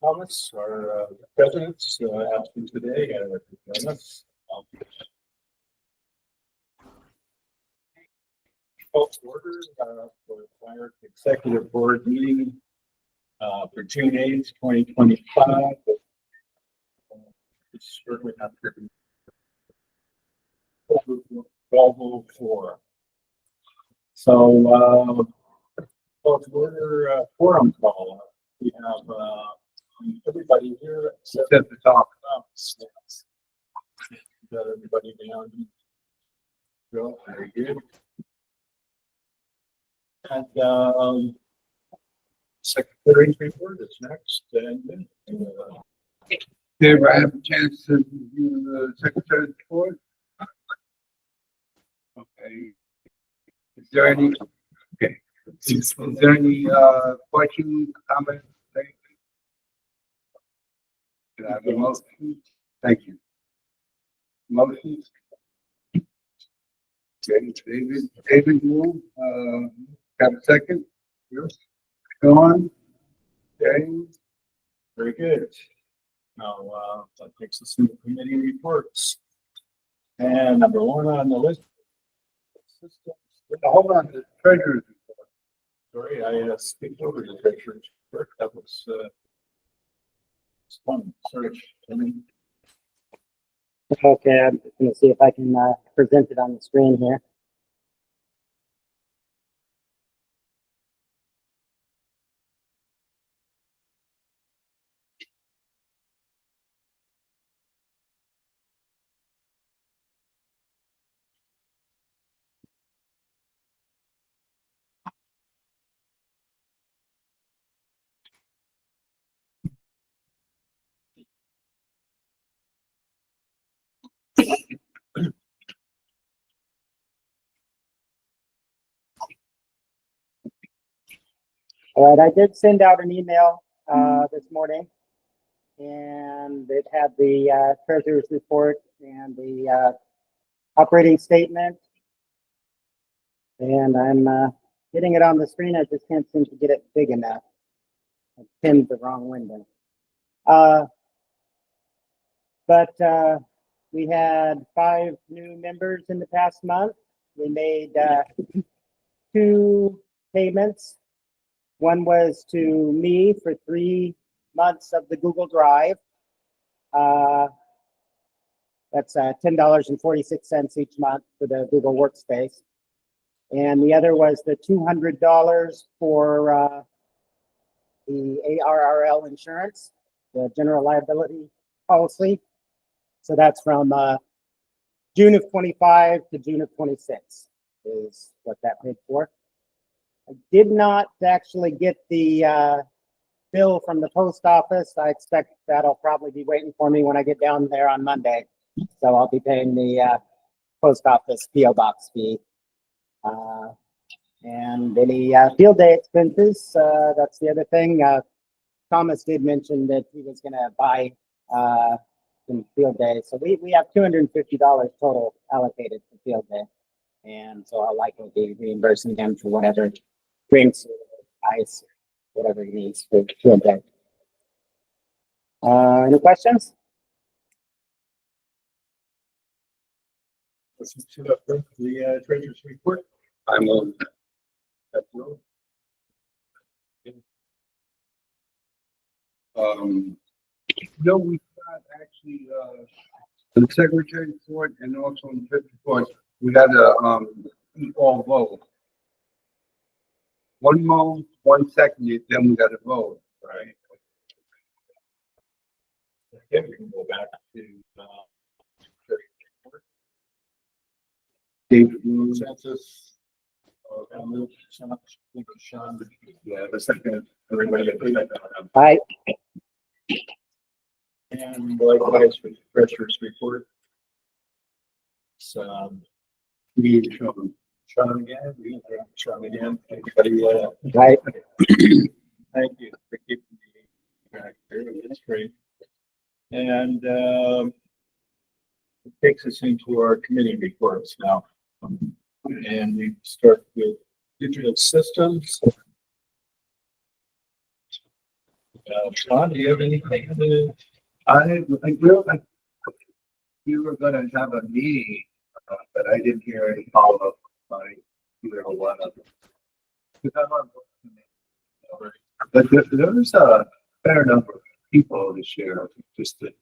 Thomas, our presidents, absent today, join us. Call to order for our executive board meeting for June 8th, 2025. It's certainly not 12:04. So, call to order forum call. We have everybody here except the top. Got everybody down. Well, very good. And secretary's report is next. And Dave, I have a chance to review the secretary's report. Okay. Is there any? Okay. Is there any questions, comments? Can I have a motion? Thank you. Motions? Okay, David move. Got a second? Yes. Sean? James? very good. Now, that takes us into committee reports. And number one on the list. Hold on, the treasurer's report. Sorry, I skipped over the treasurer's report. That was fun. Search. Okay, I'm just going to see if I can present it on the screen here. All right, I did send out an email this morning, and it had the treasurer's report and the operating statement. And I'm getting it on the screen. I just can't seem to get it big enough. I pinned the wrong window. But we had 5 new members in the past month. We made 2 payments. One was to me for 3 months of the Google Drive. That's $10.46 each month for the Google Workspace. And the other was the $200 for the ARRL insurance, the general liability policy. So that's from June of 25 to June of 26 is what that paid for. I did not actually get the bill from the post office. I expect that'll probably be waiting for me when I get down there on Monday. So I'll be paying the post office PO box fee. And any field day expenses, that's the other thing. Thomas did mention that he was going to buy some field day. So we have $250 total allocated for field day. And so I'll likely be reimbursing him for whatever drinks or ice, whatever he needs for field day. Any questions? Listen to the treasurer's report. I'm on. No, we got actually the secretary report and also in the report, we got a all vote. 1 move, 1 second, then we got a vote, right? Okay, we can go back to David, consensus. Sean, yeah, the second, everybody. Aye. And likewise for the treasurer's report. So, we need Sean. Sean again, Sean again, everybody, Aye. thank you for keeping me back there, that's great. And, it takes us into our committee reports now. And we start with digital systems. Sean, do you have anything to? We were gonna have a meeting, but I didn't hear any follow-up by either one of them. Because I'm on- But there was a fair number of people this year, just that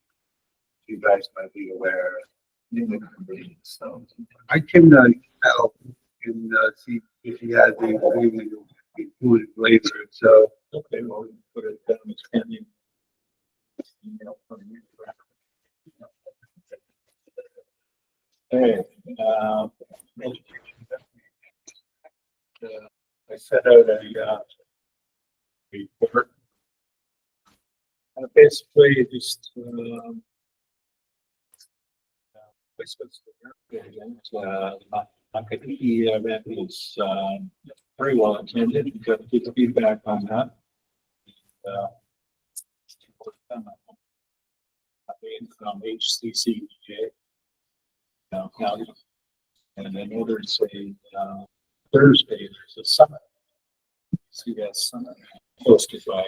you guys might be aware in the community, so. I can, help and, see if he has the maybe included later, so. Okay, well, we can put it down as pending. Email from you. Hey, I sent out a report. Basically, just Akadiki event is very well attended. We got good feedback on that. From HCCDA. County. And I know there's a Thursday, there's a summit. CS summit hosted by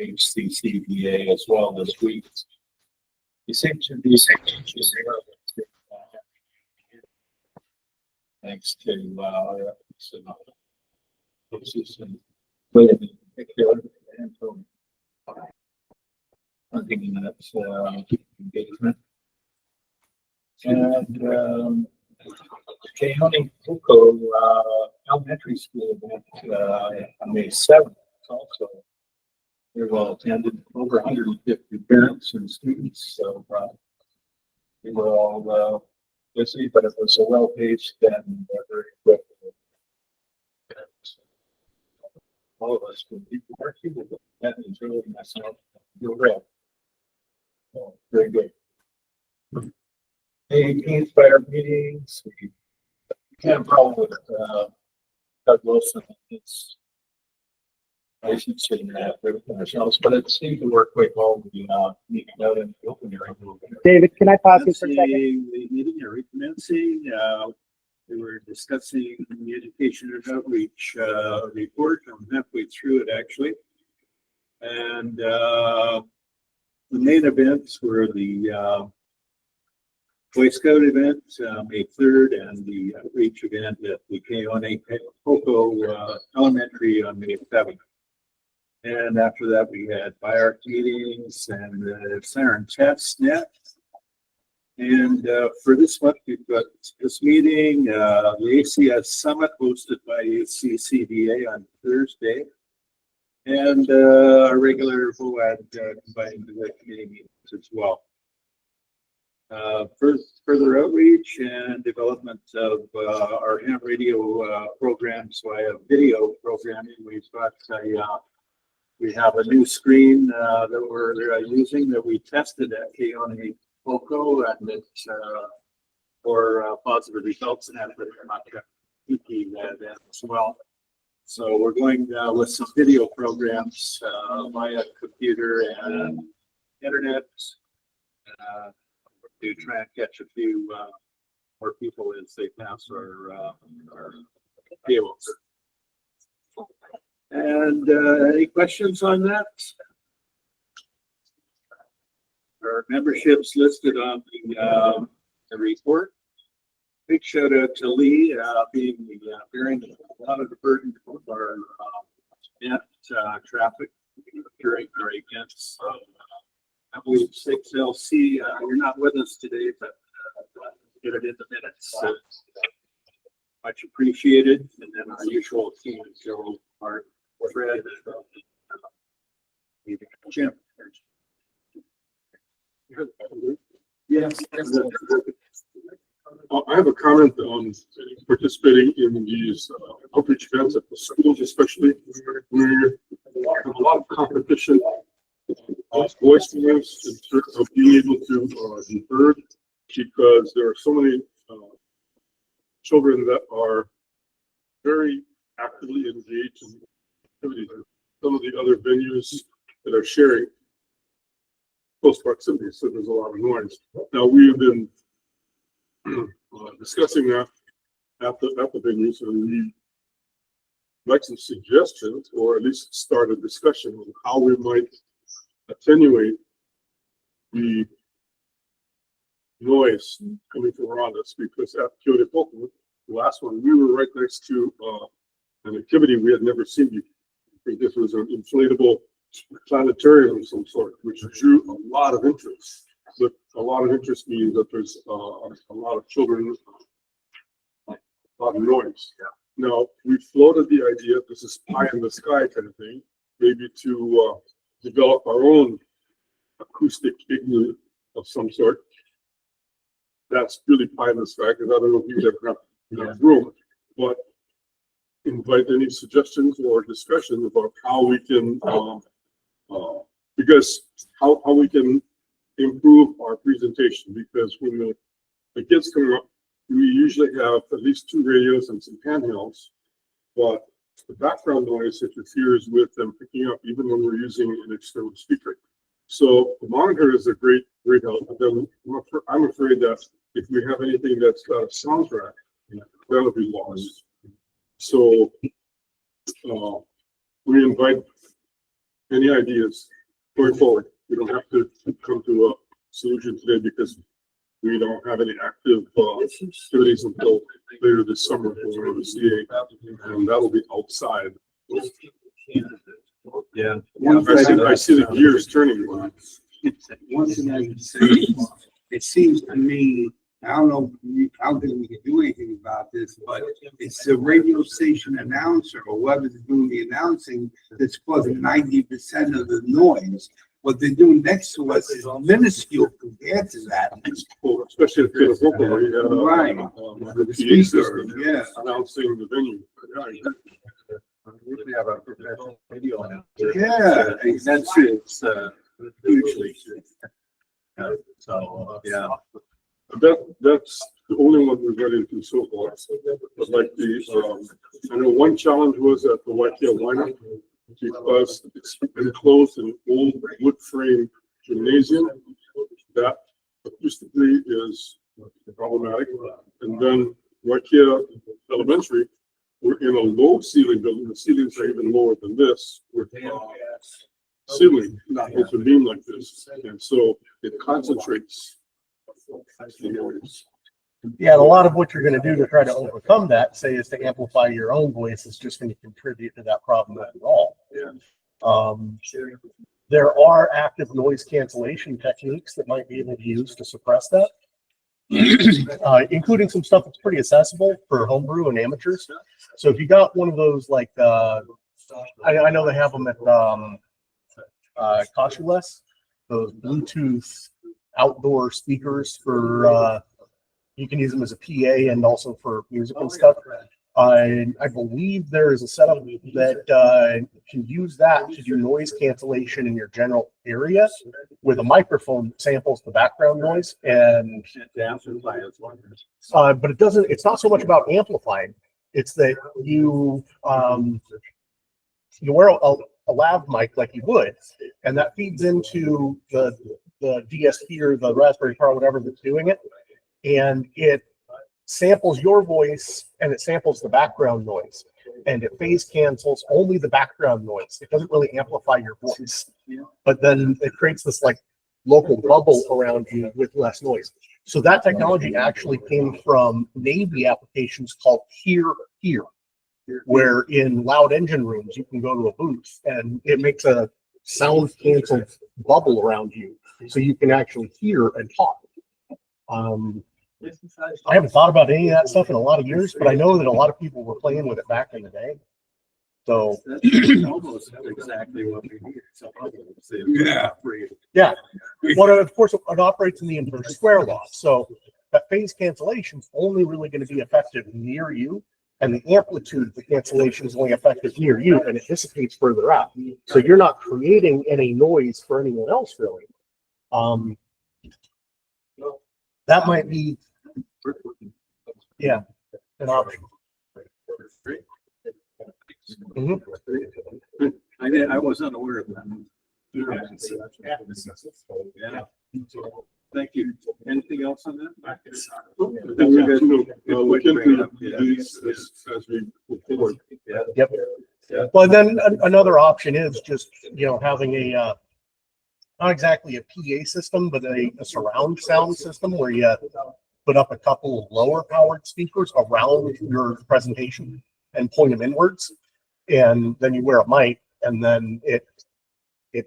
HCCDA as well this week. You seem to be thanks to our efforts and in particular and from hunting that engagement. And Keone Coco Elementary School event on May 7th. It's also very well attended, over 150 parents and students. So we were all busy, but it was a well-paced and very quick. All of us could be working with that, really myself. You're right. So, very good. The Inspire meetings, we had a problem with Doug Wilson and his relationship and everything ourselves, but it seemed to work quite well. We meeting out in the open area a little bit. David, can I pause you for a second? The meeting are recommencing. We were discussing the education and outreach report. I'm halfway through it actually. And the main events were the Boy Scout event, May 3rd, and the outreach event at the Keone Coco Elementary on May 7th. And after that, we had BIARC meetings and the Siren Test Net. And for this month, we've got this meeting, the ACS Summit hosted by HCCDA on Thursday. And our regular VOAD combined with committee meetings as well. Further outreach and development of our ham radio programs via video programming. We have a new screen that we're using that we tested at Keone Coco, and it's for positive results in that, but it's not peaking that as well. So we're going with some video programs via computer and internet. To try and catch a few more people as they pass our tables. And any questions on that? Our memberships listed on the report. Big shout out to Lee bearing a lot of the burden of our traffic during our events. I believe 6LC, you're not with us today, but get it in the minutes. Much appreciated. And then our usual team, Joe, Mark, Fred, Jim. Yes. I have a comment on participating in these outreach events at the schools, especially where we have a lot of competition. Voice moves in terms of being able to be heard, because there are so many children that are very actively engaged in activities. Some of the other venues that are sharing close proximity, so there's a lot of noise. Now we have been discussing that at the venues, and we like some suggestions, or at least start a discussion on how we might attenuate the noise coming from around us, because at Kyoto Poco, the last one, we were right next to an activity we had never seen before. I think this was an inflatable planetarium of some sort, which drew a lot of interest. But a lot of interest means that there's a lot of children, a lot of noise. Now, we floated the idea, this is pie in the sky kind of thing, maybe to develop our own acoustic igloo of some sort. That's really pie in the sky, because I don't know if you've ever have enough room, but invite any suggestions or discussion about how we can, because how we can improve our presentation, because when the kids come up, we usually have at least 2 radios and some handhelds, but the background noise interferes with them picking up even when we're using an external speaker. So the monitor is a great help, but then I'm afraid that if we have anything that's got a soundtrack, that'll be lost. So we invite any ideas going forward. We don't have to come to a solution today because we don't have any active activities until later this summer for the CA, and that'll be outside. Yeah. I see the gears turning. One thing I would say, it seems to me, I don't know, I don't think we can do anything about this, but it's the radio station announcer or whoever's doing the announcing that's causing 90% of the noise. What they're doing next to us is minuscule compared to that. Well, especially if it's local, where you have Right. the PA Speaker, system yeah. announcing the venue. Yeah, I agree. We have a professional video now. Yeah. That's it's hugely. So, yeah. That's the only one we've run into so far. But like I know one challenge was at the Waikia Winery, because it's enclosed in an old wood frame gymnasium that acoustically is problematic. And then Waikia Elementary, we're in a low ceiling building. The ceilings are even lower than this. With ceiling, not with a beam like this, and so it concentrates the noise. Yeah, and a lot of what you're going to do to try to overcome that, say, is to amplify your own voice, is just going to contribute to that problem overall. There are active noise cancellation techniques that might be able to use to suppress that, including some stuff that's pretty accessible for homebrew and amateurs. So if you got one of those, like, I know they have them at Coshules, those Bluetooth outdoor speakers for, you can use them as a PA and also for music and stuff. I believe there is a setup that can use that to do noise cancellation in your general area with a microphone that samples the background noise. And but it doesn't. It's not so much about amplifying. It's that you wear a lav mic like you would, and that feeds into the DSP or the Raspberry Pi or whatever that's doing it, and it samples your voice and it samples the background noise, and it phase cancels only the background noise. It doesn't really amplify your voice, but then it creates this like local bubble around you with less noise. So that technology actually came from Navy applications called Hear, where in loud engine rooms you can go to a booth and it makes a sound canceled bubble around you, so you can actually hear and talk. I haven't thought about any of that stuff in a lot of years, but I know that a lot of people were playing with it back in the day. So Almost exactly what we need. Yeah. yeah, well, of course, it operates in the inverse square law. So that phase cancellation is only really going to be effective near you, and the amplitude of the cancellation is only effective near you, and it dissipates further out. So you're not creating any noise for anyone else, really. That might be, yeah, an option. I was unaware of that. Yeah. Thank you. Anything else on that? I think we have to, look into these as we move forward. Yep. Well, then another option is just, having a, not exactly a PA system, but a surround sound system where you put up a couple of lower powered speakers around your presentation and point them inwards. And then you wear a mic, and then it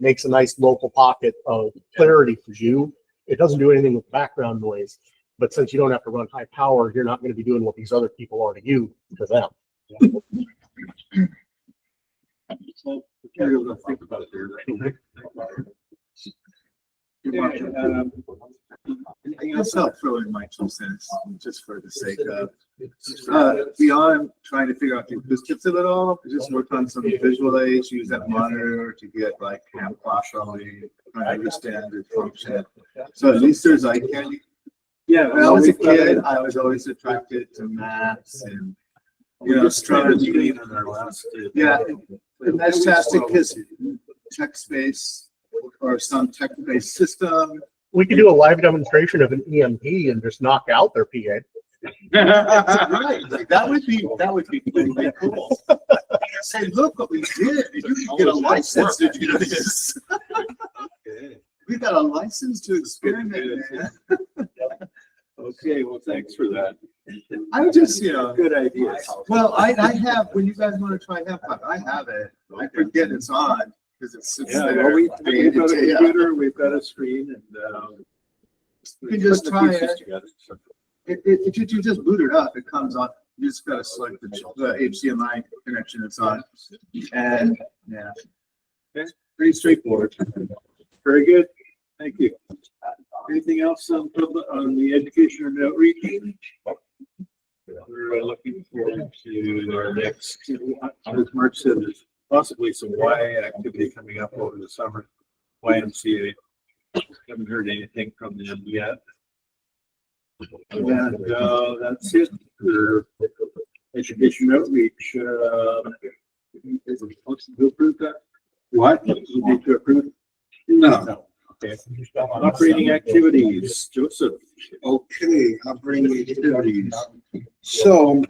makes a nice local pocket of clarity for you. It doesn't do anything with background noise, but since you don't have to run high power, you're not going to be doing what these other people are to you, to them. So, we'll think about it there. I guess I'll throw in my 2 cents, just for the sake of, beyond trying to figure out the acoustics of it all, I just worked on some visual aids, use that monitor to get like camp properly, trying to understand the function. So at least there's eye candy. Yeah. When I was a kid, I was always attracted to maps and, Just trying to clean on our last. yeah, and that's fantastic because tech space or some tech-based system. We could do a live demonstration of an EMP and just knock out their PA. Right, like, that would be really cool. Say, look what we did. You can get a license to do this. We got a license to experiment, man. Okay, well, thanks for that. I'm just, Good idea. well, I have, when you guys want to try HempHop, I have it. I forget it's on because it sits Yeah, there. well, we've got a Yeah. computer, we've got a screen, and, You can just put the try pieces it. together, so. If you just boot it up, it comes on. You just gotta select the HDMI connection it's on. And, yeah. Okay, pretty straightforward. Very good, thank you. Anything else on the education and outreach? We're looking forward to our next, as Mark said, there's possibly some Y activity coming up over the summer. YMCA, haven't heard anything from them yet. And that's it for education outreach. Is it supposed to approve that? What? You need to approve? No. Okay. Operating activities, Joseph. Okay, operating activities. So,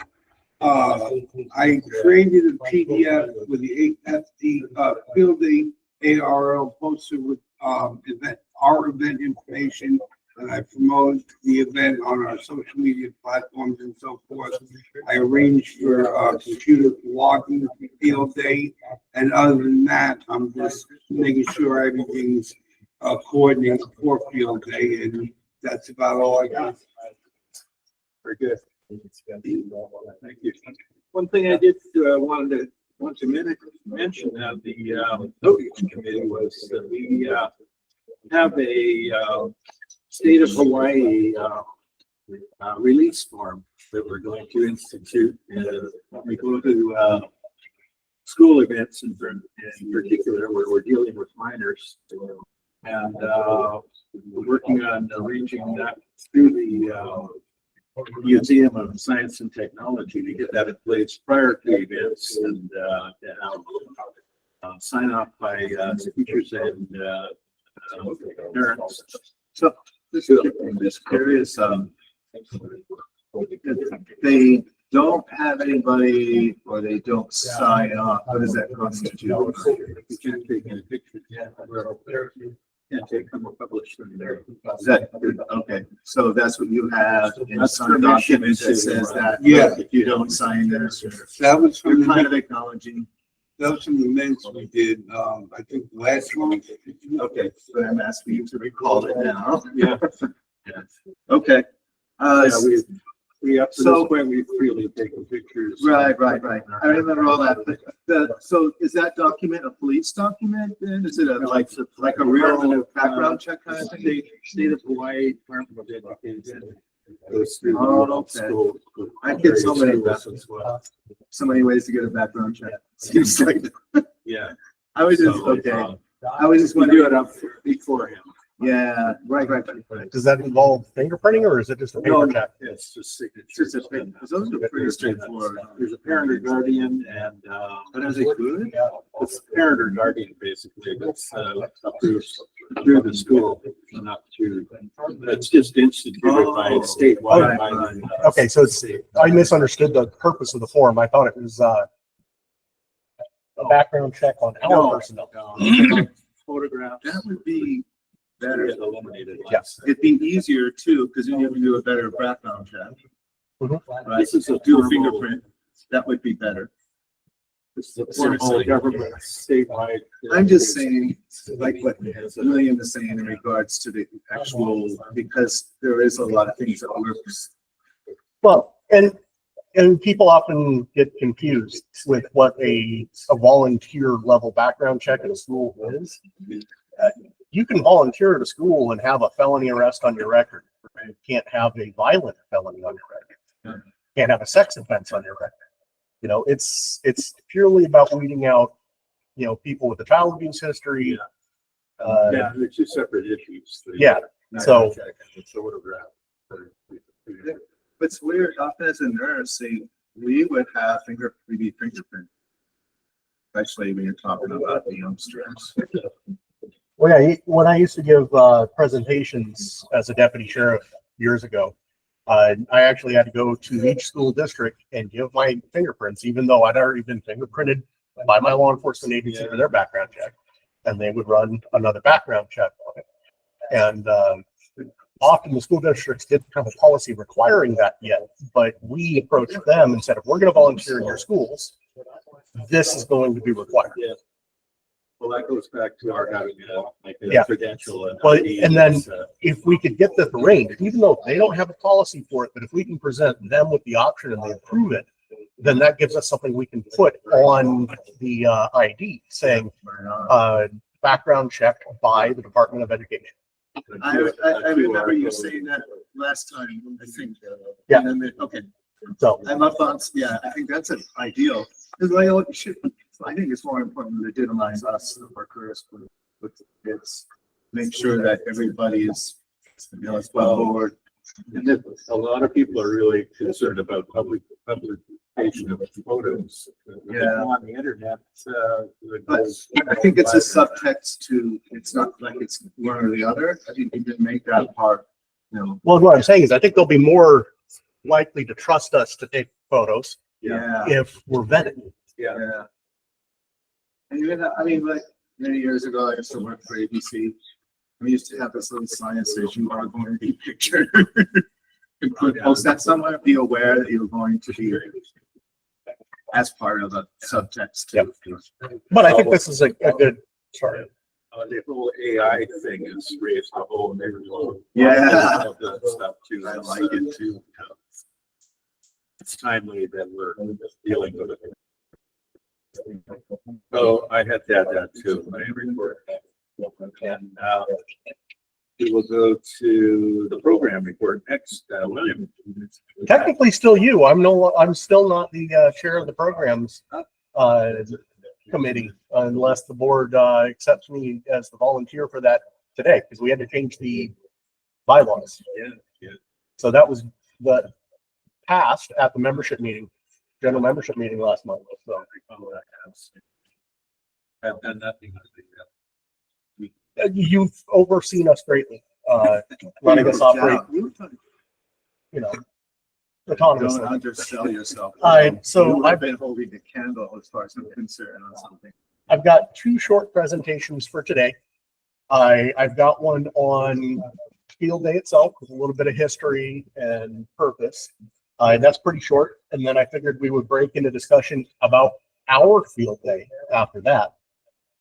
I created a PDF with the AFD, field day ARL poster with, our event information. And I promote the event on our social media platforms and so forth. I arranged for, computer logging for field day. And other than that, I'm just making sure everything's coordinated for field day, and that's about all I got. Very good. Thank you. One thing I did want to mention of the outreach committee was that we have a state of Hawaii release form that we're going to institute when we go to school events in particular where we're dealing with minors. And we're working on arranging that through the Museum of Science and Technology to get that in place prior to events and sign off by teachers and parents. So this curious, they don't have anybody or they don't sign off. What does that constitute? You can't take any pictures. Can't take them or publish them there. Is that, okay, so that's what you have in That's some permission document that to- says that. Yeah. If you don't sign this, That was from you're kind the, of acknowledging. that was from the minutes we did, I think last month. Okay, but I'm asking you to recall it now. Yeah. Okay. Yeah, we up to So- this point, we've really taken pictures. Right. I remember all that. But so is that document a police document then? Is it like a real background check kind of thing? State of Hawaii Department of Education. Goes through Oh, the okay. school. I get so many As well. So many ways to get a background check. Seems like, Yeah. I was just, So, okay. I was just We do wondering, it up beforehand. yeah, right. Does that involve fingerprinting or is it just a paper check? It's just It's signatures. just a thing, because those are pretty straightforward. There's a parent or guardian and, But are they good? it's parent or guardian basically, that's, up through the school. enough to, that's just instituted by statewide. by the, Okay, so it's, I misunderstood the purpose of the form. I thought it was, a background check on our No. personnel. Photographs. That would be better. Get eliminated. Yes. It'd be easier too, because then you can do a better background check. Mhm. Right, This is a do a formal- fingerprint, that would be better. This is a formal government statewide. I'm just saying, like what William is saying in regards to the actual, because there is a lot of things that works. Well, and people often get confused with what a volunteer level background check at a school is. You can volunteer at a school and have a felony arrest on your record. You can't have a violent felony on your record. Can't have a sex offense on your record. You know, it's purely about weeding out, you know, people with a child abuse history. Yeah, they're two separate issues. Yeah, so- It's photograph. What's weird, often as a nurse, we would have fingerprint. Especially when you're talking about the youngsters. Well, yeah, when I used to give presentations as a deputy sheriff years ago, I actually had to go to each school district and give my fingerprints, even though I'd already been fingerprinted by my law enforcement agency for their background check. And they would run another background check on it. And often the school districts didn't have a policy requiring that yet, but we approached them and said, if we're going to volunteer in your schools, this is going to be required. Yeah. Well, that goes back to our having like Yeah. a credential. Well, ID, and then- it's, If we could get this arranged, even though they don't have a policy for it, but if we can present them with the option and they approve it, then that gives us something we can put on the ID saying, background check by the Department of Education. I remember you saying that last time, I think. Yeah. And then, okay, So, I'm up on, yeah, I think that's an ideal. Because I think it's more important to legitimize us, the workers, with the kids. Make sure that everybody is, you know, it's well board. And then a lot of people are really concerned about publication of photos. Yeah. On the internet, But I think it's a subtext to, it's not like it's one or the other. I think you can make that part, you know. well, what I'm saying is I think they'll be more likely to trust us to take photos Yeah. if we're vetted. Yeah. And even, I mean, like, many years ago, I used to work for ABC. We used to have this little sign that says you are going to be pictured. You could post that somewhere, be aware that you're going to be as part of a subtext. Yep. But I think this is a good, sorry. the whole AI thing has raised a whole new. Yeah. Of that stuff too. I like it too. It's timely that we're dealing with it. So I had to add that to my report. And we will go to the program report next, William. Technically still you. I'm still not the chair of the programs committee unless the board accepts me as the volunteer for that today, because we had to change the bylaws. Yeah. So that was the passed at the membership meeting, general membership meeting last month. So I've done nothing. you've overseen us greatly, letting us operate, you know, Don't autonomously. undersell yourself. So I've been holding the candle as far as I'm concerned on something. I've got two short presentations for today. I've got one on field day itself with a little bit of history and purpose. That's pretty short. And then I figured we would break into discussion about our field day after that.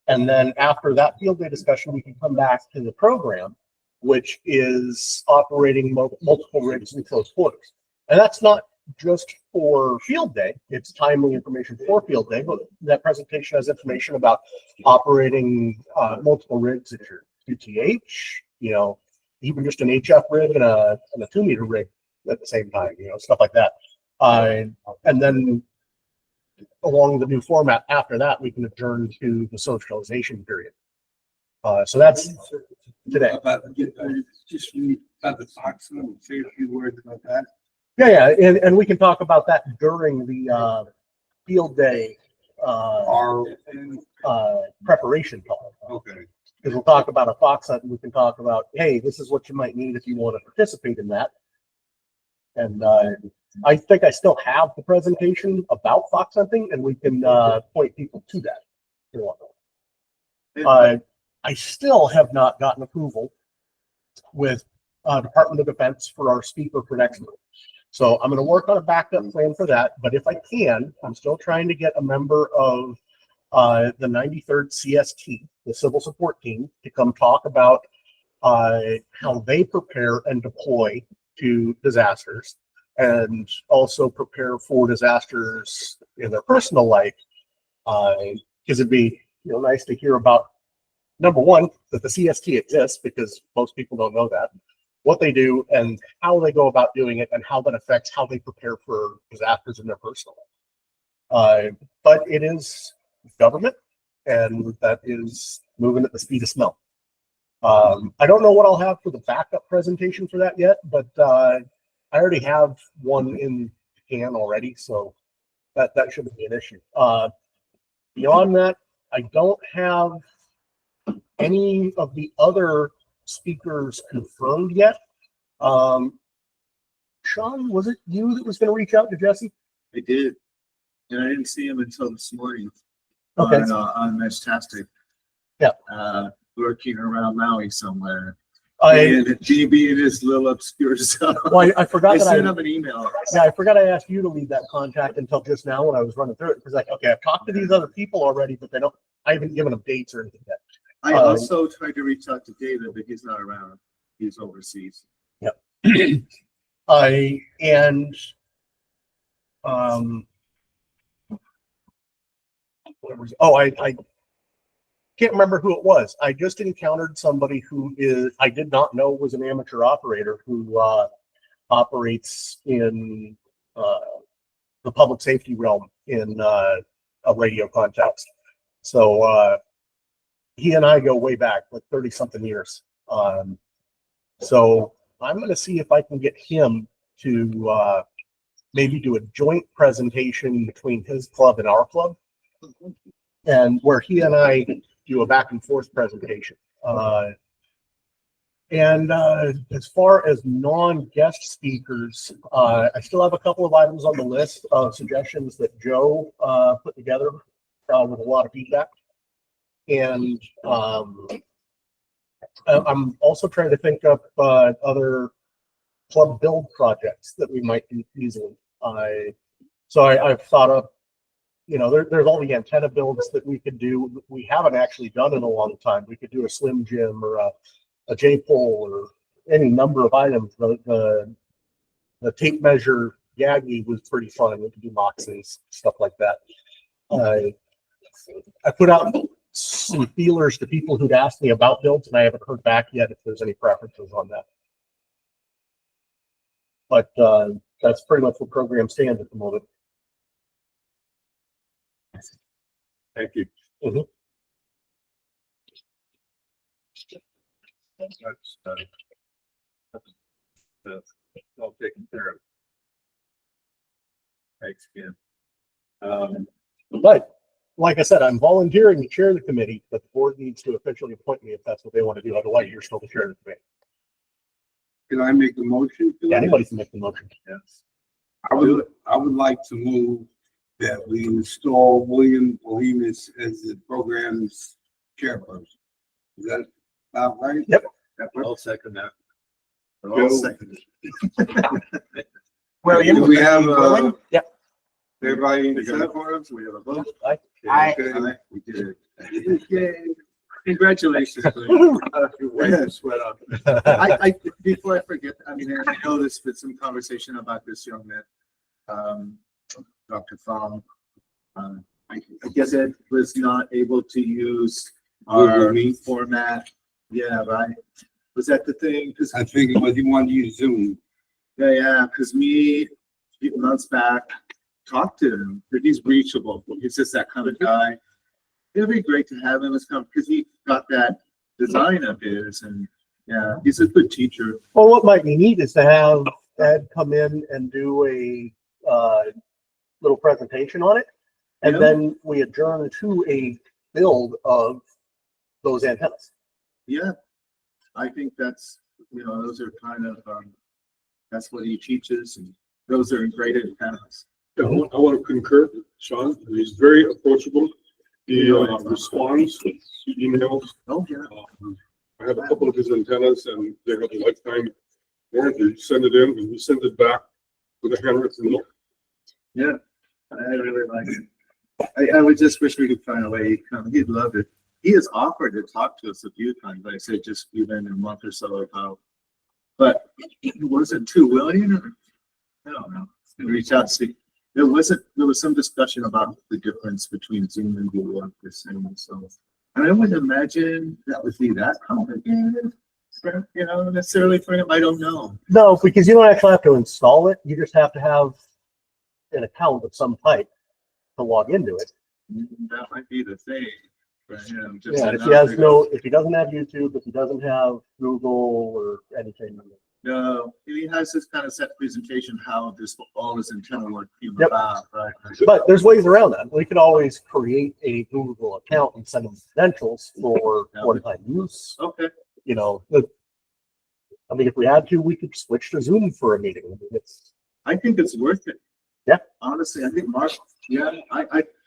And then after that field day discussion, we can come back to the program, which is operating multiple rigs in close quarters. And that's not just for field day. It's timely information for field day, but that presentation has information about operating multiple rigs at your QTH, you know, even just an HF rig and a 2-meter rig at the same time, you know, stuff like that. And then along the new format after that, we can adjourn to the socialization period. So that's today. Just read about the toxin and say a few words about that. Yeah, and we can talk about that during the field day Or, preparation call. okay. Because we'll talk about a fox hunt and we can talk about, hey, this is what you might need if you want to participate in that. And I think I still have the presentation about fox hunting and we can point people to that. If you want. I still have not gotten approval with Department of Defense for our speaker for next month. So I'm going to work on a backup plan for that. But if I can, I'm still trying to get a member of the 93rd CST, the Civil Support Team, to come talk about how they prepare and deploy to disasters and also prepare for disasters in their personal life. Because it'd be nice to hear about, number one, that the CST exists, because most people don't know that, what they do and how they go about doing it and how that affects how they prepare for disasters in their personal life. But it is government, and that is moving at the speed of smell. I don't know what I'll have for the backup presentation for that yet, but I already have one in the can already, so that shouldn't be an issue. Beyond that, I don't have any of the other speakers confirmed yet. Sean, was it you that was going to reach out to Jesse? I did, and I didn't see him until this morning. Okay. On Mestastic. Yeah. Lurking around Maui somewhere. I And GB in his little obscure zone. well, I forgot I that sent him an email. I forgot I asked you to leave that contact until just now when I was running through it. Because okay, I've talked to these other people already, but I haven't given them dates or anything yet. I also tried to reach out to David, but he's not around. He's overseas. I can't remember who it was. I just encountered somebody who I did not know was an amateur operator who operates in the public safety realm in a radio context. So he and I go way back, like 30 something years. So I'm going to see if I can get him to maybe do a joint presentation between his club and our club, and where he and I do a back and forth presentation. And as far as non-guest speakers, I still have a couple of items on the list of suggestions that Joe put together with a lot of feedback. And I'm also trying to think of other club build projects that we might do easily. I've thought of, there's all the antenna builds that we could do. We haven't actually done in a long time. We could do a Slim Jim or a J-pole or any number of items. The tape measure Yagi was pretty fun. We could do Moxes, stuff like that. I put out some feelers to people who'd asked me about builds, and I haven't heard back yet if there's any preferences on that. But that's pretty much what program stands at the moment. Thank you. Mhm. That's all taken care of. Thanks again. But like I said, I'm volunteering to chair the committee, but the board needs to officially appoint me if that's what they want to do. Otherwise, you're still the chair of the committee. Can I make a motion? to Yeah, that? anybody can make the motion. Yes. I would like to move that we install William Bohemus as the program's chairperson. Is that about right? Yep. I'll second that. Joe? I'll second it. Do we have, Yep. everybody We got a set? quorum, so we have a vote. Aye. Aye. Okay. We did it. Yay. Congratulations. Sweat up. Before I forget, I mean, I know there's been some conversation about this young man, Dr. Fong. I guess Ed was not able to use our Google Meet. format. Yeah, right. Was that the thing? 'Cause I think it was you wanted to use Zoom. yeah, because me, a few months back, talked to him, but he's reachable. He's just that kind of guy. It'd be great to have him as because he got that design of his, and yeah, he's a good teacher. Well, what might be neat is to have Ed come in and do a little presentation on it, and Yeah. then we adjourn to a build of those antennas. Yeah, I think that's, those are kind of, that's what he teaches, and those are great antennas. Yeah, I want to concur with Sean. He's very approachable. He responds to emails. Oh, yeah. I have a couple of his antennas and they have a lifetime warranty. Send it in and he sends it back with a handwritten note. Yeah, I really like it. I would just wish we could find a way he'd come. He'd love it. He has offered to talk to us a few times, but I said just within a month or so of how. But he wasn't too willing, or I don't know. Reach out, see. There was some discussion about the difference between Zoom and Google at the same, so. And I wouldn't imagine that would be that complicated, necessarily for him. I don't know. No, because you don't actually have to install it. You just have to have an account of some type to log into it. That might be the thing for him. Yeah, if he doesn't have YouTube, if he doesn't have Google or anything. No, he has this kind of set presentation, how all this antenna work came Yep. about, right? But there's ways around that. We could always create a Google account and send them credentials for one-time use. Okay, I mean, if we had to, we could switch to Zoom for a meeting. I mean, I think it's worth it. Yeah. Honestly, I think Mark,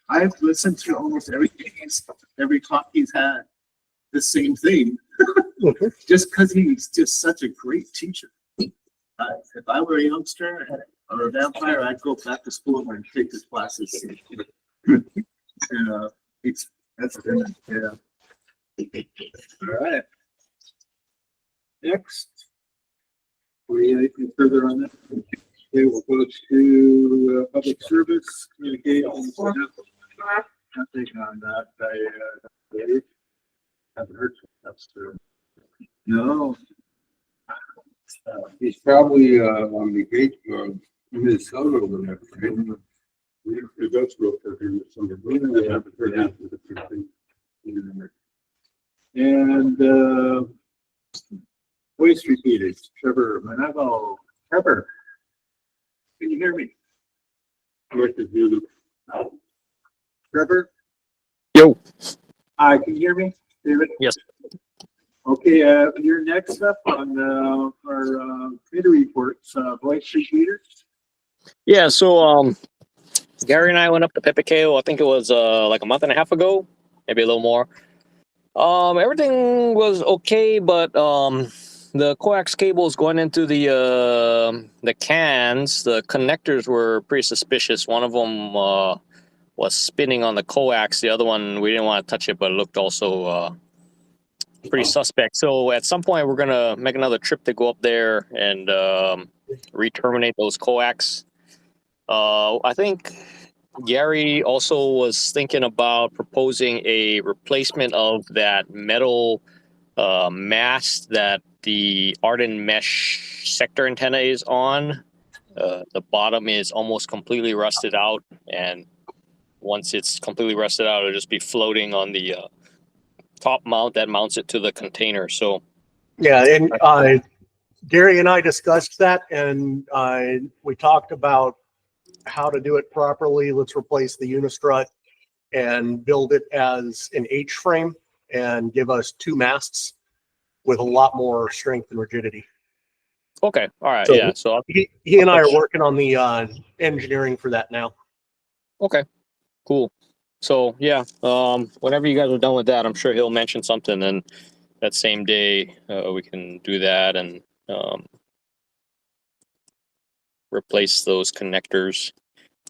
I've listened to almost every talk he's had, the same thing, just because he's just such a great teacher. If I were a youngster or a vampire, I'd go back to school and take his classes. That's good, yeah. All right. Next. Anything further on that? Okay, we'll go to public service, communications. Nothing on that. I haven't heard from that. No. He's probably, on vacation, in Minnesota over there. Right? It does go for him. I haven't heard anything. And waste repeaters, Trevor Manago. Trevor, can you hear me? I like to hear the Trevor? Yo. Hi, can you hear me, David? Yes. Okay, you're next up on our committee reports, voice repeaters. Yeah, so Gary and I went up to Pepicao, I think it was like a month and a half ago, maybe a little more. Everything was okay, but the coax cables going into the cans, the connectors were pretty suspicious. One of them was spinning on the coax, the other one we didn't want to touch it, but it looked also pretty suspect. So at some point we're gonna make another trip to go up there and re-terminate those coax. I think Gary also was thinking about proposing a replacement of that metal mast that the Arden mesh sector antenna is on. The bottom is almost completely rusted out, and once it's completely rusted out, it'll just be floating on the top mount that mounts it to the container. So yeah, and Gary and I discussed that, and we talked about how to do it properly. Let's replace the unistrut and build it as an H frame and give us two masts with a lot more strength and rigidity. okay, all right, So yeah. So he and I are working on the engineering for that now. okay, cool. So yeah, whenever you guys are done with that, I'm sure he'll mention something, and that same day we can do that and replace those connectors.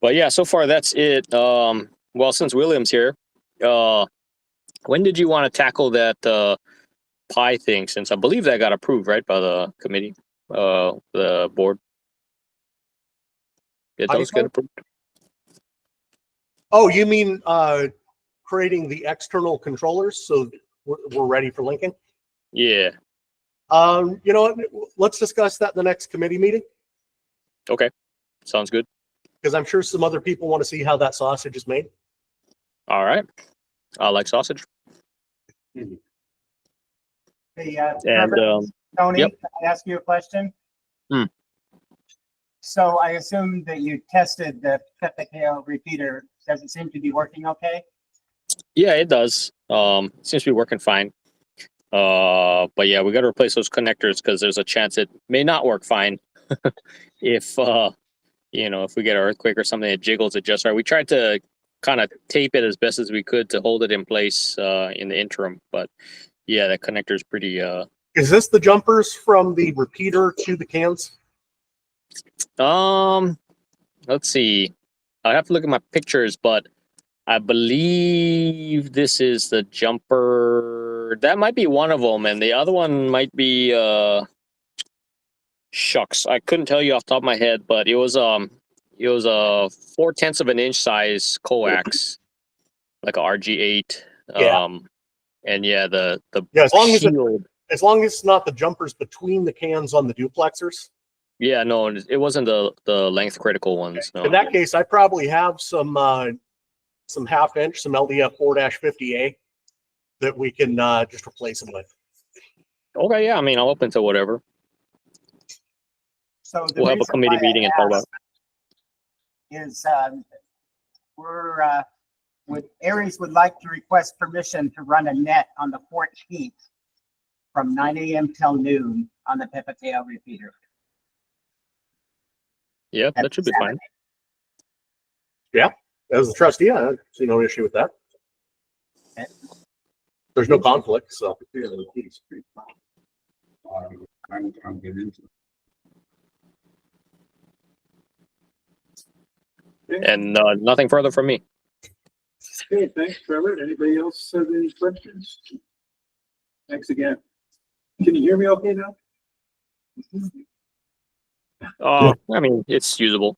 But yeah, so far that's it. Well, since William's here, when did you want to tackle that Pi thing? Since I believe that got approved, right, by the committee, the board. Did those get approved? Oh, you mean creating the external controllers so we're ready for Lincoln? Yeah. You know what? Let's discuss that in the next committee meeting, Okay. Sounds good. because I'm sure some other people want to see how that sausage is made. All right. I like sausage. Hey, And Trevor, Tony, yep. can I ask you a question? Hmm. So I assume that you tested the Pepicao repeater. Does it seem to be working okay? Yeah, it does. Seems to be working fine. But yeah, we got to replace those connectors because there's a chance it may not work fine if if we get an earthquake or something that jiggles it just right. We tried to kind of tape it as best as we could to hold it in place in the interim, but yeah, that connector is pretty. Is this the jumpers from the repeater to the cans? Let's see. I have to look at my pictures, but I believe this is the jumper. That might be one of them, and the other one might be shucks. I couldn't tell you off the top of my head, but it was a 4/10 of an inch size coax, like a RG8. Yeah. And yeah, the Yeah, as long shield. as long as it's not the jumpers between the cans on the duplexers. Yeah, no, it wasn't the length critical ones. No. In that case, I probably have some half inch, some LDF 4-50A that we can just replace them with. Okay, yeah. I mean, I'm open to whatever. So the We'll have a reason committee why I meeting and talk about asked is, Aries would like to request permission to run a net on the 14th from 9 a.m. till noon on the Pepateo repeater. Yeah, that should be fine. As a trustee, I see no issue with that. There's no conflict, so. I'm getting into it. And nothing further from me. Okay, thanks, Trevor. Anybody else have any questions? Thanks again. Can you hear me okay now? I mean, it's usable.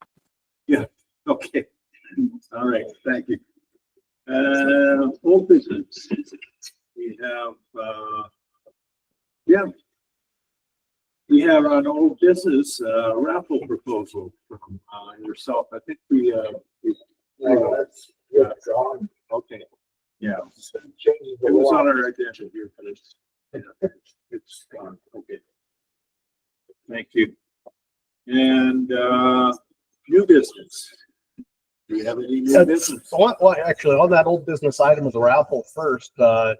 Okay. All right, thank you. Old business. We have, we have an old business raffle proposal from yourself. I think we okay. Yeah. It was on our agenda here for this. It's gone. Okay. Thank you. And new business. Do you have any new business? Well, actually, on that old business item of the raffle first, how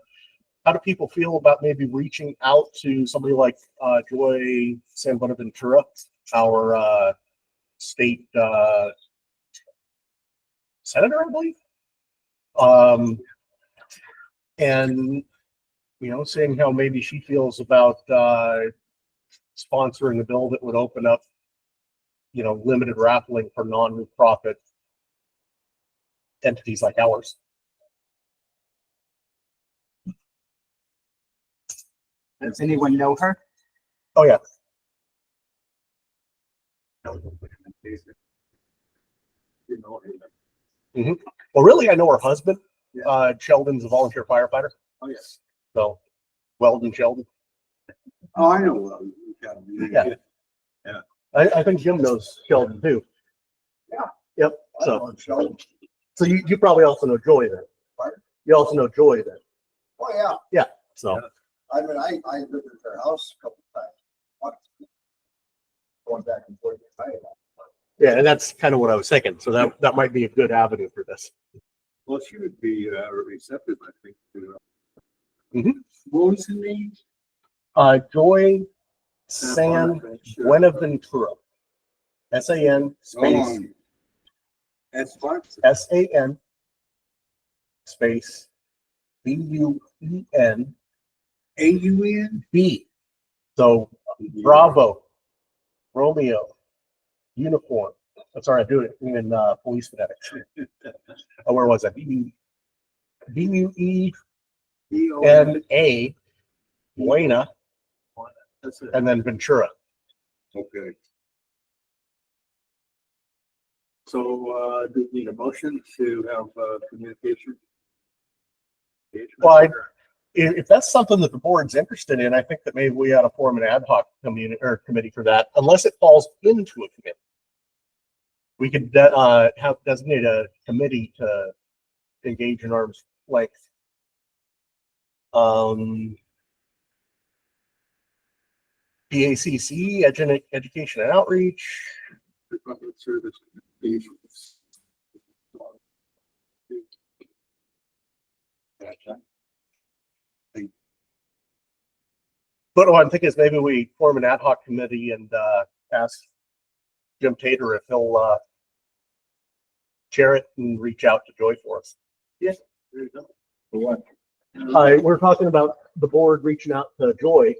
do people feel about maybe reaching out to somebody like Joy San Buenaventura, our state senator, I believe? And, saying how maybe she feels about sponsoring a bill that would open up, limited raffling for non-profit entities like ours. Does anyone know her? Oh, yeah. Well, really, I know her husband. Sheldon's a volunteer firefighter. Oh, yes. So, Weldon Sheldon. Oh, I know. Yeah. I think Jim knows Sheldon too. Yeah. Yep. So you probably also know Joy then. You also know Joy then. Oh, yeah. Yeah. So I mean, I lived at their house a couple of times. Going back and forth. yeah, and that's kind of what I was thinking. So that might be a good avenue for this. Well, she would be receptive, I think. Mhm. What was the name? Joy San Buenaventura. SAN space That's fine. SAN space BUEN AUN? B. So Bravo, Romeo, uniform. I'm sorry, I do it in police phonetics. Oh, where was that? BUENA, Buena, That's it. and then Ventura. Okay. So, do we need a motion to have communication? Well, if that's something that the board's interested in, I think that maybe we ought to form an ad hoc committee for that, unless it falls into a committee. We could have designate a committee to engage in arm's length. PACC, education and outreach. Public service. But what I'm thinking is maybe we form an ad hoc committee and ask Jim Tater if he'll chair it and reach out to Joy for us. There you go. For what? We're talking about the board reaching out to Joy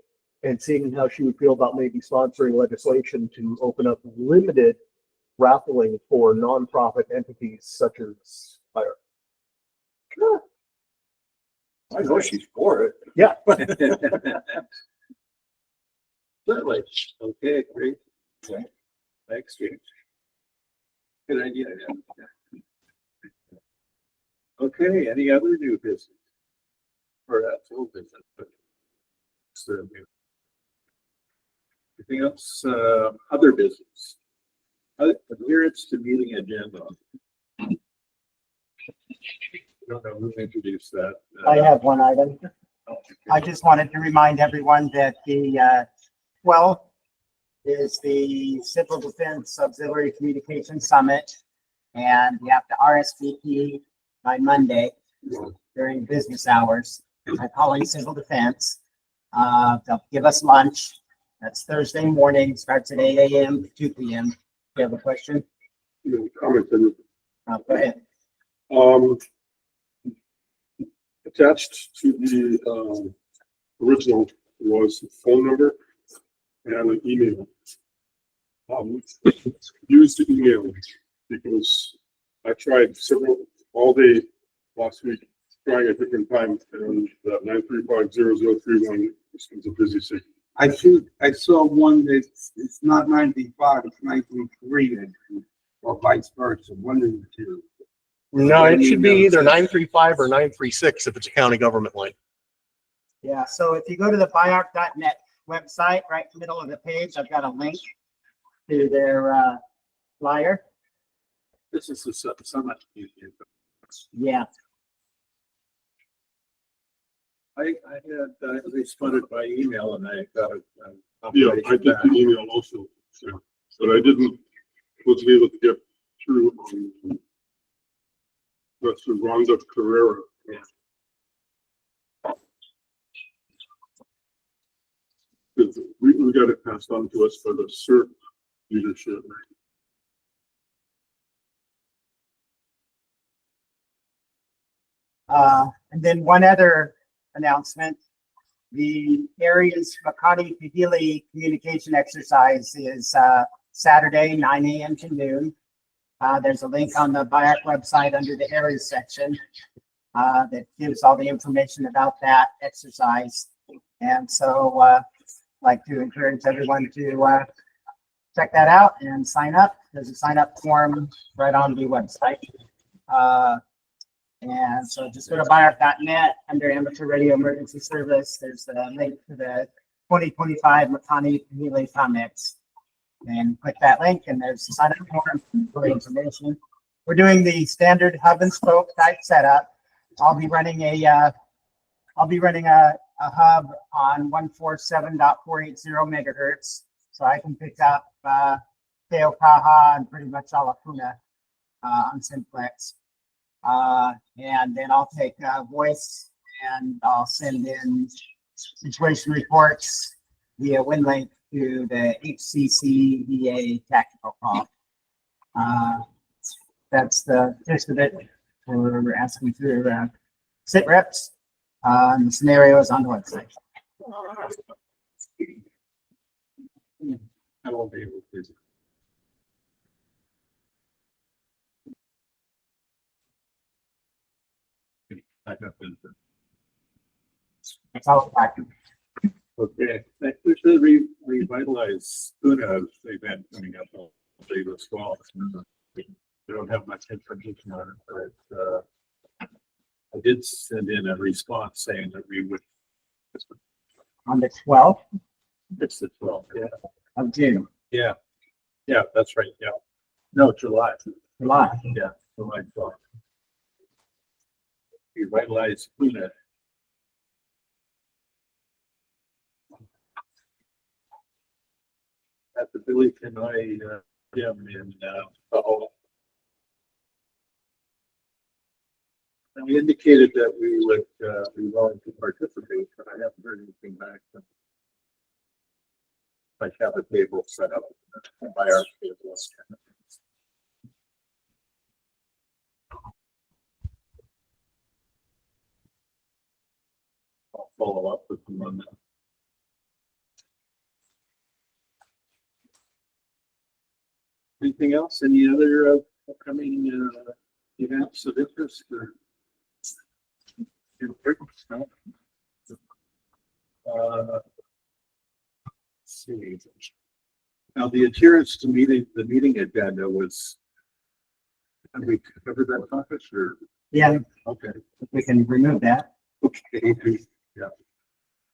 and seeing how she would feel about maybe sponsoring legislation to open up limited raffling for nonprofit entities such as Fire. I know she's for it. Yeah. Certainly. Okay, great. Okay. Thanks, James. Good idea. Yeah. Okay, any other new business? Or that's old business, but it's new. Anything else, other business? Adherence to meeting agenda. Don't know who introduced that. I have one item. I just wanted to remind everyone that the 12th is the Civil Defense Auxiliary Communication Summit, and you have to RSVP by Monday during business hours by calling Civil Defense. They'll give us lunch. That's Thursday morning, starts at 8 a.m. to 2 p.m. Do you have a question? Comment. Go ahead. Attached to the original was a phone number and an email. Use the email because I tried all day last week, trying a different time, and the 935-0031 was a busy signal. I saw one that's, it's not 95, it's 933, or vice versa, one of the two. No, it should be either 935 or 936 if it's a county government line. Yeah, so if you go to the biarc.net website, right in the middle of the page, I've got a link to their flyer. This is the summit. Yeah, I responded by email and I got a. Yeah, I did the email also, so, but I wasn't able to get through on that's the Rhonda Carrera. We got it passed on to us for the CERT leadership. and then one other announcement. The area's Makati Pahili communication exercise is Saturday, 9 a.m. to noon. There's a link on the BIAC website under the areas section that gives all the information about that exercise. And so I'd like to encourage everyone to check that out and sign up. There's a sign up form right on the website. And so just go to biarc.net under amateur radio emergency service. There's a link to the 2025 Makati Pahili Comics. And click that link and there's a sign up form for information. We're doing the standard hub and spoke type setup. I'll be running a hub on 147.480 megahertz. So I can pick up Teokaha and pretty much all of Puna on Simplex. And then I'll take voice and I'll send in situation reports via WinLink to the HCC VA tactical call. That's the gist of it. We're asking through sit reps and scenarios on the website. I won't be able to. That's all I can. Okay, we should revitalize Puna event coming up later this fall. We don't have much information on it, but I did send in a response saying that we would. On the 12th It's the 12th, yeah. of June, Yeah, that's right, yeah. No, July. July. Yeah, July 12th. Revitalize Puna. At the Billy Kenai gym in Tahoe. And we indicated that we would be willing to participate, but I haven't heard anything back. like have a table set up by our table. I'll follow up with them on that. Anything else? Any other upcoming events of interest or? Let's see. Now, the adherence to the meeting agenda was, have we covered that topic or? Yeah, Okay, we can remove that. okay, yeah.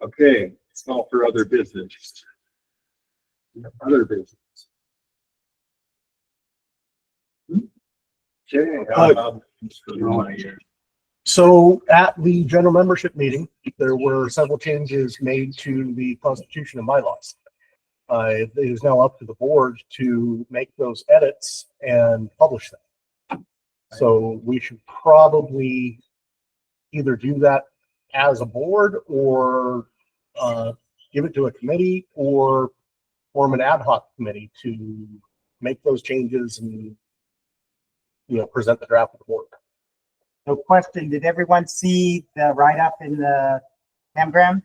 Okay, it's all for other business. Other business. Okay. So at the general membership meeting, there were several changes made to the Constitution and bylaws. It is now up to the board to make those edits and publish them. So we should probably either do that as a board or give it to a committee or form an ad hoc committee to make those changes and, you know, present the draft to the board. So question, did everyone see the write-up in the Amgram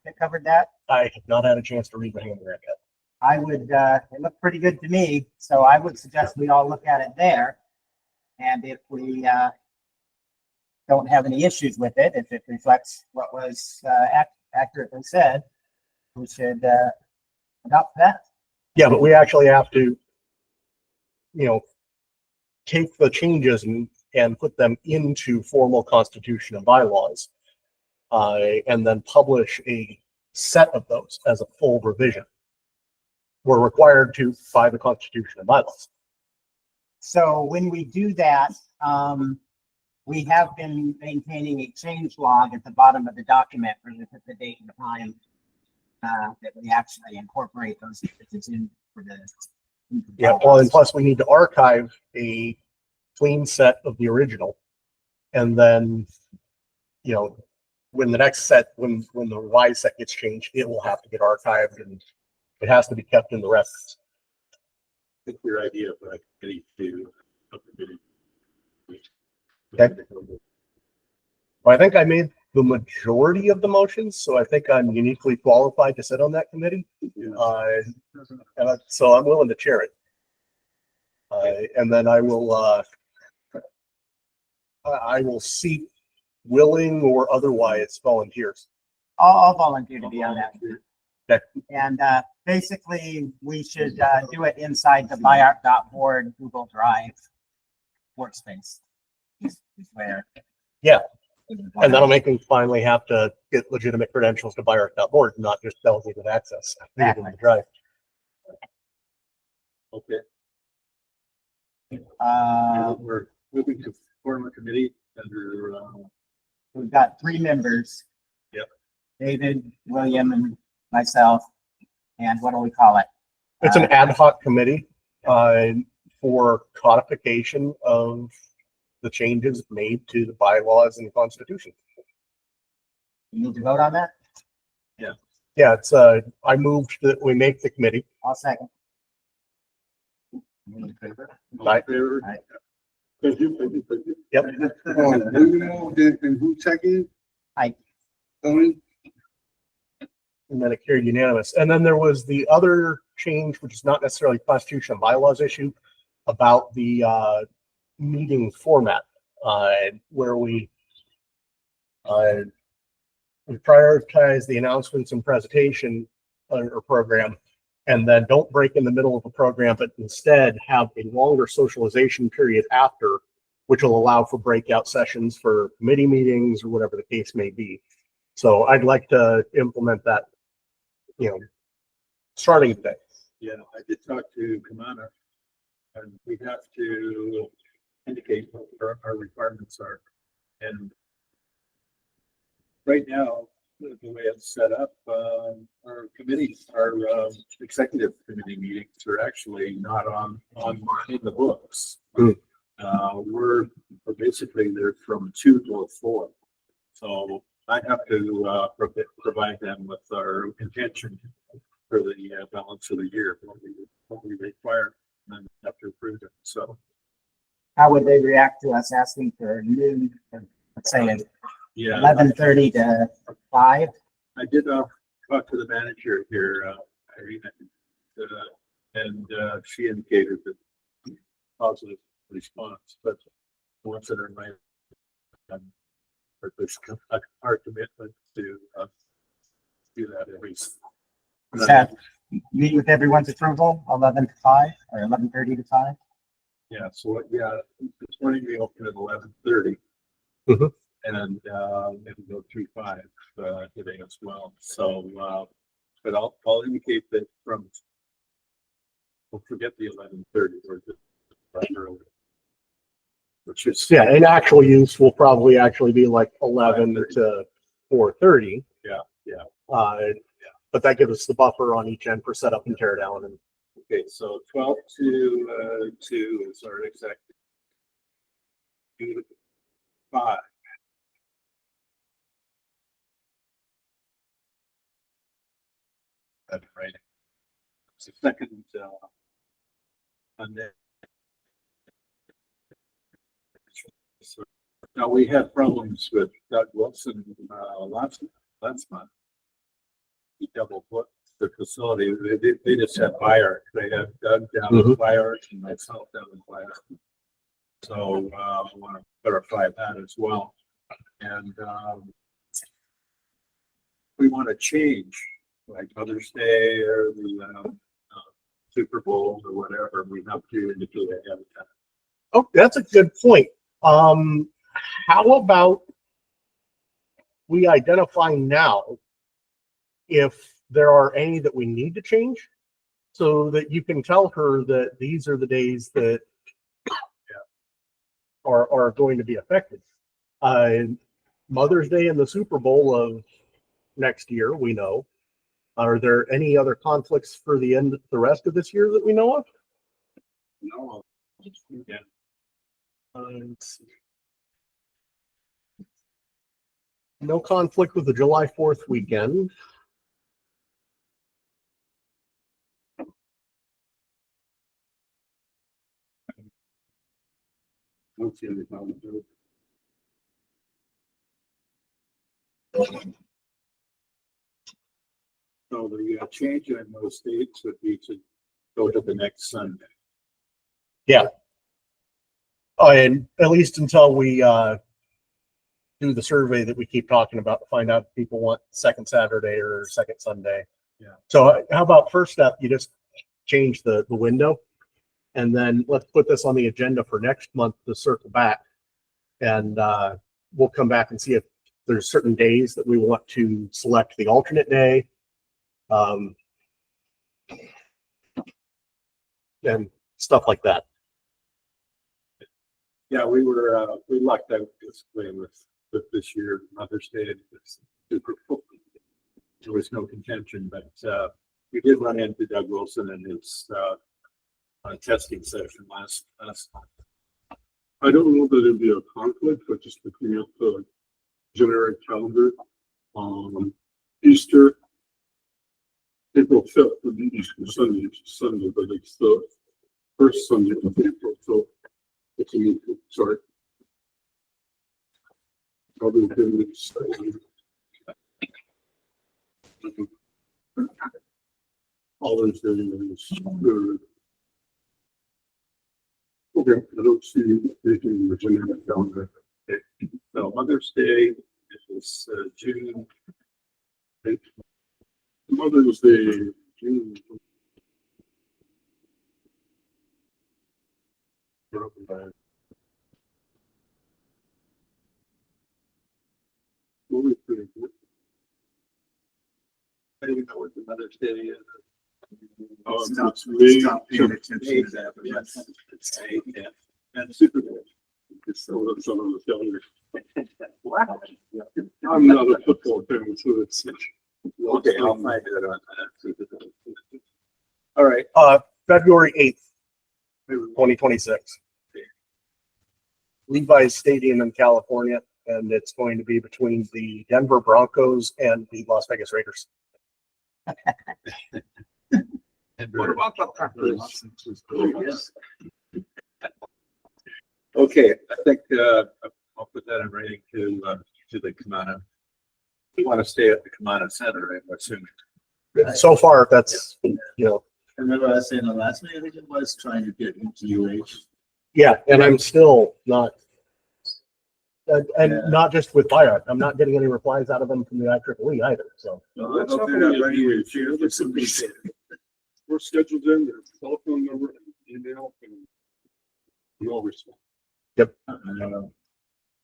that covered that? I have not had a chance to read the handbook yet. I would, it looked pretty good to me, so I would suggest we all look at it there. And if we, don't have any issues with it, if it reflects what was, accurately said, we should, adopt that. Yeah, but we actually have to, you know, take the changes and put them into formal constitution and bylaws. And then publish a set of those as a full revision. We're required to by the constitution and bylaws. So when we do that, we have been maintaining a change log at the bottom of the document where we put the date and time that we actually incorporate those changes in for the. Yeah, well, and plus we need to archive a clean set of the original. And then, you know, when the next set, when the revised set gets changed, it will have to get archived and it has to be kept in the records. I think your idea for a committee to. Okay. Well, I think I made the majority of the motions, so I think I'm uniquely qualified to sit on that committee. So I'm willing to chair it. And then I will seek willing or otherwise volunteers. I'll volunteer to be on that. Okay. And basically, we should do it inside the byart.board Google Drive workspace. Is where. Yeah. And that'll make them finally have to get legitimate credentials to byart.board, not just delegated access. Exactly. In the drive. Okay. We're We're moving to form a committee under, We've got 3 members. Yep. David, William, and myself. And what do we call it? It's an ad hoc committee for codification of the changes made to the bylaws and the Constitution. You need to vote on that? Yeah, it's I moved that we make the committee. I'll second. all in favor? Aye. Thank you, thank you, thank you. Yep. Who moved it and who seconded? Aye. Tony? And then it carried unanimous. And then there was the other change, which is not necessarily Constitution and bylaws issue, about the meeting format, where we prioritize the announcements and presentation or program, and then don't break in the middle of a program, but instead have a longer socialization period after, which will allow for breakout sessions for committee meetings or whatever the case may be. So I'd like to implement that, you know, starting today. Yeah, I did talk to Kamana, and we have to indicate what our requirements are. And right now, the way it's set up, our committees, our executive committee meetings are actually not on in the books. Hmm. We're basically they're from 2 to 4. So I have to provide them with our intention for the balance of the year, what we require, and then have to approve it. So, How would they react to us asking for noon, or let's say yeah. 11:30 to 5? I did talk to the manager here, Irene, and she indicated that positive response, but once in her mind, there's our commitment to do that every. Is that meet with everyone's approval, 11 to 5 or 11:30 to 5? Yeah, so this morning we opened at 11:30. Mhm. And it'll go through 5 today as well. So, but I'll indicate that we'll forget the 11:30 or the right early. Which is. Yeah, in actual use will probably actually be like 11 to 4:30. Yeah. But that gives us the buffer on each end for setup and tear down. And Okay, so 12 to 2 is our exact. 2 to 5. That's right. It's the second Monday. So, now we had problems with Doug Wilson last month. He double booked the facility. They just had fire. They had Doug down with fire and myself down with fire. So I want to clarify that as well. And we want to change like Mother's Day or the Super Bowl or whatever. We have to indicate ahead of time. oh, that's a good point. How about we identify now if there are any that we need to change, so that you can tell her that these are the days that are going to be affected. Mother's Day and the Super Bowl of next year, we know. Are there any other conflicts for the rest of this year that we know of? No. Yeah. Let's see. No conflict with the July 4th weekend. Don't see any problem with it. So the change in those dates would be to go to the next Sunday. And at least until we do the survey that we keep talking about to find out if people want second Saturday or second Sunday. Yeah. So how about first step, you just change the window, and then let's put this on the agenda for next month to circle back, and we'll come back and see if there's certain days that we want to select the alternate day. And stuff like that. Yeah, we lucked out this way with this year Mother's Day. Super cool. There was no contention, but we did run into Doug Wilson in his testing session last month. I don't know that it'd be a conflict, but just looking at the generic calendar, Easter, April 5th would be Easter Sunday, but it's the first Sunday of April, so it's a new, sorry. Other than it's, Father's Day is third. Okay, I don't see anything in the generic calendar. So Mother's Day is June. Mother's Day, June. Movie pretty good. I don't even know what the Mother's Day is. It's May, Stop paying attention to Yes, that. it's May, yeah. And Super Bowl. it's on the calendar. Wow. I'm not a football fan, so it's. Okay, I'll find it on that. All right. February 8th, 2026. Levi's Stadium in California, and it's going to be between the Denver Broncos and the Las Vegas Raiders. And what about the peppers? Okay, I think, I'll put that in writing to the Kamana. You want to stay at the Kamana Center, I'm assuming. So far, that's, Remember I was saying the last meeting, I think it was trying to get into UH. yeah, and I'm still not. And Yeah. not just with Byron, I'm not getting any replies out of them from the IEEE either, so. No, I hope they're not ready to cheer. There's some reason. We're scheduled in, their telephone number, email, and we all respond.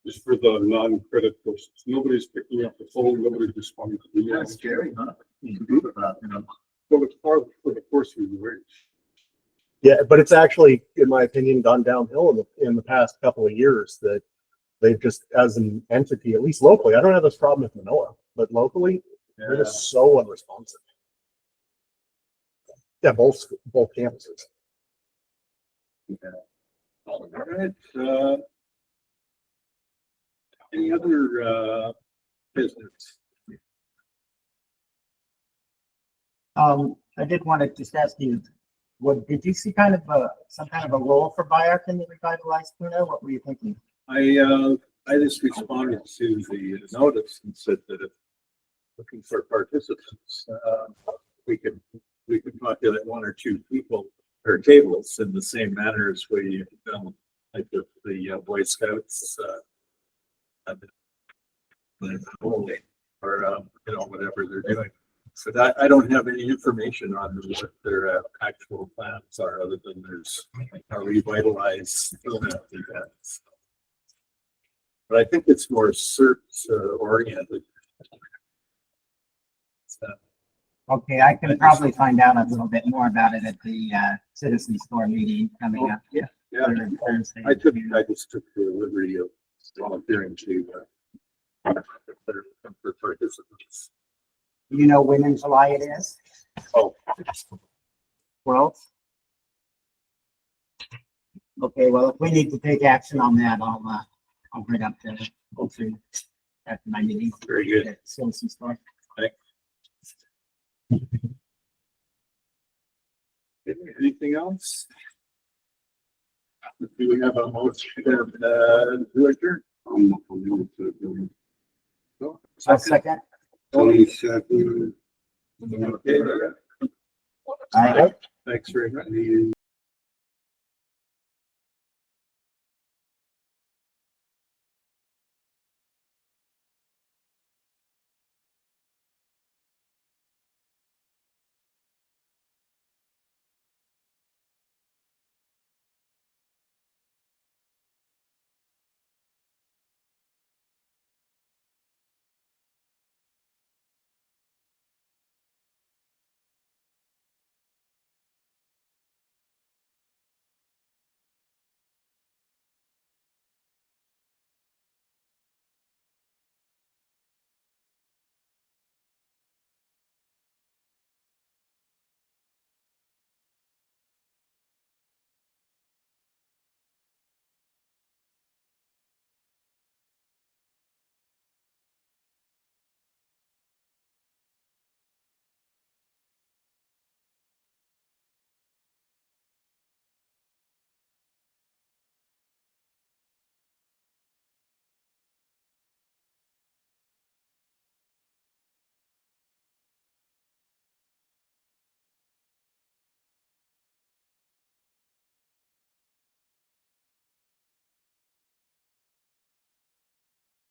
Just for the non-credit persons. Nobody's picking up the phone, nobody's responding to the email. That's scary, huh? You can do it, Well, it's part for the course we wage. Yeah, but it's actually, in my opinion, gone downhill in the past couple of years that they've just, as an entity, at least locally, I don't have this problem with Manoa, but locally, they're just so unresponsive. Yeah, both campuses. All right, any other, business? I did want to just ask you, did you see kind of some kind of a role for BIARC in the revitalized Puna? What were you thinking? I just responded to the notice and said that if looking for participants, we could populate 1 or 2 people or tables in the same manner as we, like the Boy Scouts, or whatever they're doing. So that I don't have any information on what their actual plans are, other than there's a revitalized events. But I think it's more CERT oriented. Okay, I can probably find out a little bit more about it at the Citizen Store meeting coming up. Yeah, Thursday. I just took the liberty of volunteering to for participants. You know when in July it is? Oh, 12th? Okay, well, if we need to take action on that, I'll bring up the hopefully after my meeting. very good. At Citizen Store. Anything else? Do we have a motion to adjourn? I'll second. 22nd. Okay. All right. Thanks very much.